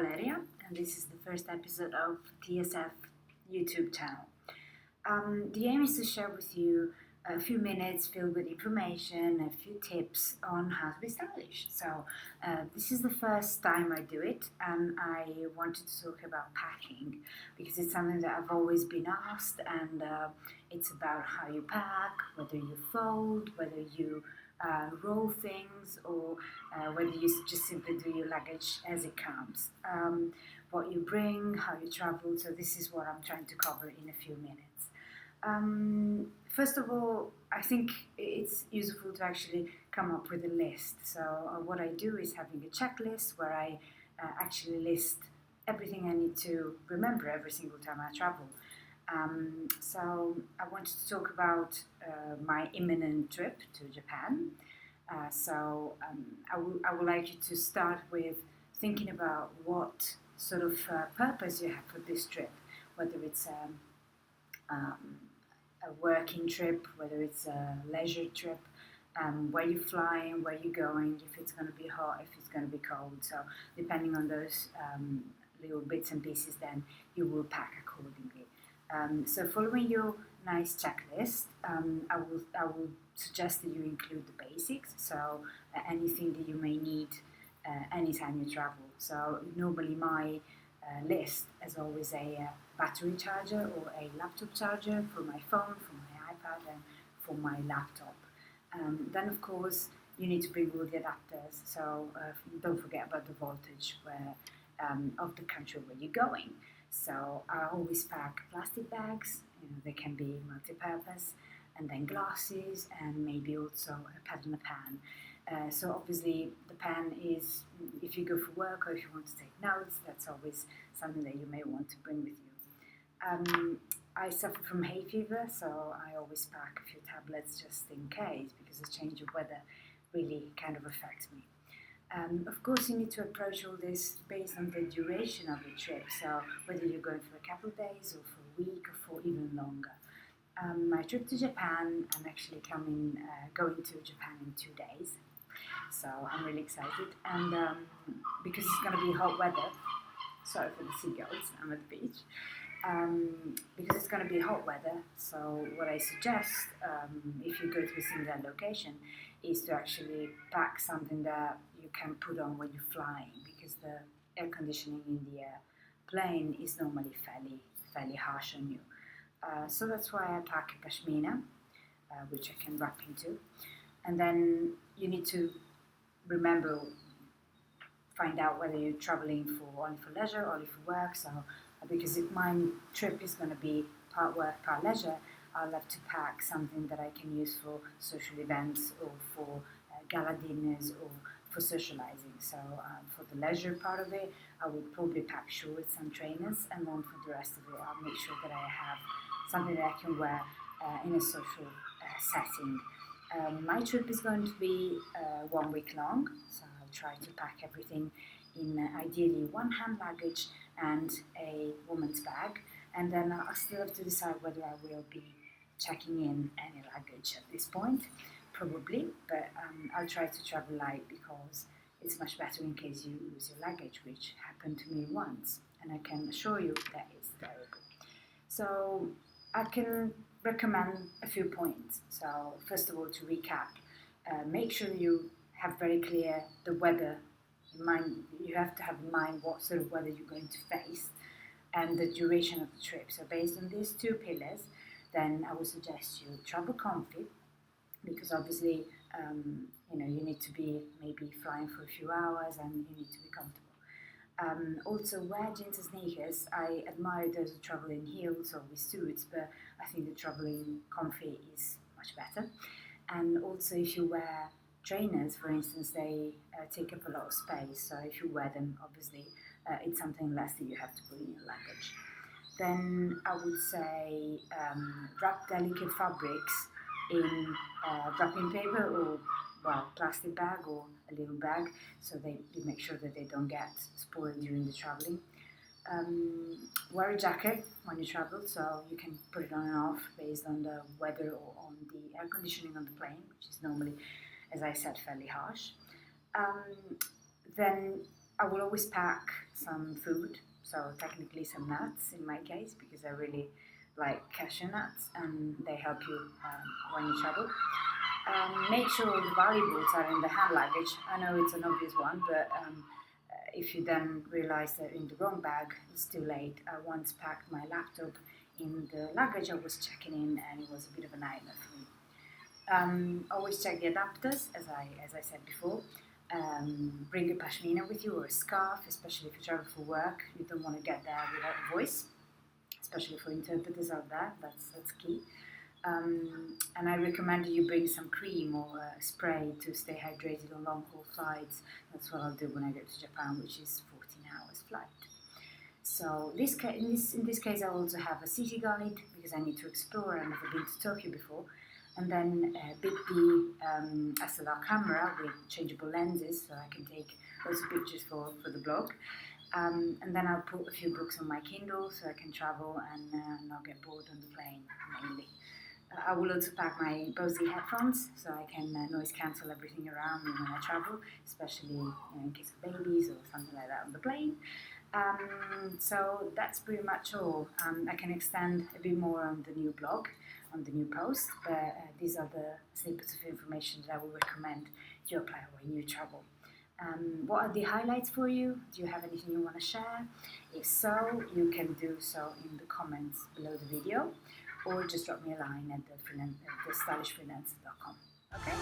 Valeria, and this is the first episode of TSF YouTube channel. The aim is to share with you a few minutes filled with information, a few tips on how to be stylish. So this is the first time I do it, and I wanted to talk about packing because it's something that I've always been asked, and it's about how you pack, whether you fold, whether you roll things, or whether you just simply do your luggage as it comes. What you bring, how you travel. So this is what I'm trying to cover in a few minutes. First of all, I think it's useful to actually come up with a list. So what I do is having a checklist where I actually list everything I need to remember every single time I travel. So I wanted to talk about my imminent trip to Japan. I would like you to start with thinking about what sort of purpose you have for this trip, whether it's a working trip, whether it's a leisure trip, where you're flying, where you're going, if it's going to be hot, if it's going to be cold. So depending on those little bits and pieces, then you will pack accordingly. So following your nice checklist, I will suggest that you include the basics, so anything that you may need anytime you travel. So normally my list is always a battery charger or a laptop charger for my phone, for my iPad, and for my laptop. Then of course you need to bring all the adapters, so don't forget about the voltage of the country where you're going. So I always pack plastic bags, they can be multi-purpose, and then glasses, and maybe also a pad and a pen. So obviously the pen is, if you go for work or if you want to take notes, that's always something that you may want to bring with you. I suffer from hay fever, so I always pack a few tablets just in case, because the change of weather really kind of affects me. Of course, you need to approach all this based on the duration of the trip, so whether you're going for a couple of days or for a week or for even longer. My trip to Japan, I'm actually going to Japan in 2 days, so I'm really excited, and because it's going to be hot weather, sorry for the seagulls, I'm at the beach, because it's going to be hot weather, so what I suggest, if you go to a similar location, is to actually pack something that you can put on when you're flying, because the air conditioning in the plane is normally fairly harsh on you. So that's why I pack a pashmina, which I can wrap into, and then you need to find out whether you're traveling only for leisure or only for work. So because if my trip is going to be part work, part leisure, I'll have to pack something that I can use for social events or for gala dinners or for socializing. So for the leisure part of it, I would probably pack shorts and trainers, and then for the rest of it, I'll make sure that I have something that I can wear in a social setting. My trip is going to be 1 week long, so I'll try to pack everything in ideally one hand luggage and a woman's bag, and then I still have to decide whether I will be checking in any luggage at this point, probably, but I'll try to travel light because it's much better in case you lose your luggage, which happened to me once, and I can assure you that it's terrible. So I can recommend a few points. So first of all, to recap, make sure you have very clear the weather in mind. You have to have in mind what sort of weather you're going to face and the duration of the trip. So based on these two pillars, then I would suggest you travel comfy, because obviously you need to be maybe flying for a few hours and you need to be comfortable. Also, wear jeans and sneakers. I admire those who travel in heels or with suits, but I think the traveling comfy is much better. And also, if you wear trainers, for instance, they take up a lot of space, so if you wear them, obviously it's something less that you have to put in your luggage. Then I would say wrap delicate fabrics in wrapping paper or plastic bag or a little bag, so you make sure that they don't get spoiled during the traveling. Wear a jacket when you travel, so you can put it on and off based on the weather or on the air conditioning on the plane, which is normally, as I said, fairly harsh. Then I will always pack some food, so technically some nuts in my case, because I really like cashew nuts and they help you when you travel. Make sure all the valuables are in the hand luggage. I know it's an obvious one, but if you then realize they're in the wrong bag, it's too late. I once packed my laptop in the luggage I was checking in, and it was a bit of a nightmare for me. Always check the adapters, as I said before. Bring a pashmina with you or a scarf, especially if you travel for work. You don't want to get there without a voice, especially for interpreters out there. That's key. And I recommend you bring some cream or spray to stay hydrated on long haul flights. That's what I'll do when I go to Japan, which is 14 hours flight. So in this case, I also have a city guide because I need to explore. I've never been to Tokyo before. And then a big D SLR camera with changeable lenses, so I can take lots of pictures for the blog. And then I'll put a few books on my Kindle so I can travel and not get bored on the plane, mainly. I will also pack my Bose headphones so I can noise cancel everything around me when I travel, especially in case of babies or something like that on the plane. So that's pretty much all. I can extend a bit more on the new blog, on the new post, but these are the snippets of information that I would recommend you apply when you travel. What are the highlights for you? Do you have anything you want to share? If so, you can do so in the comments below the video, or just drop me a line at the stylishfreelancer.com. Okay?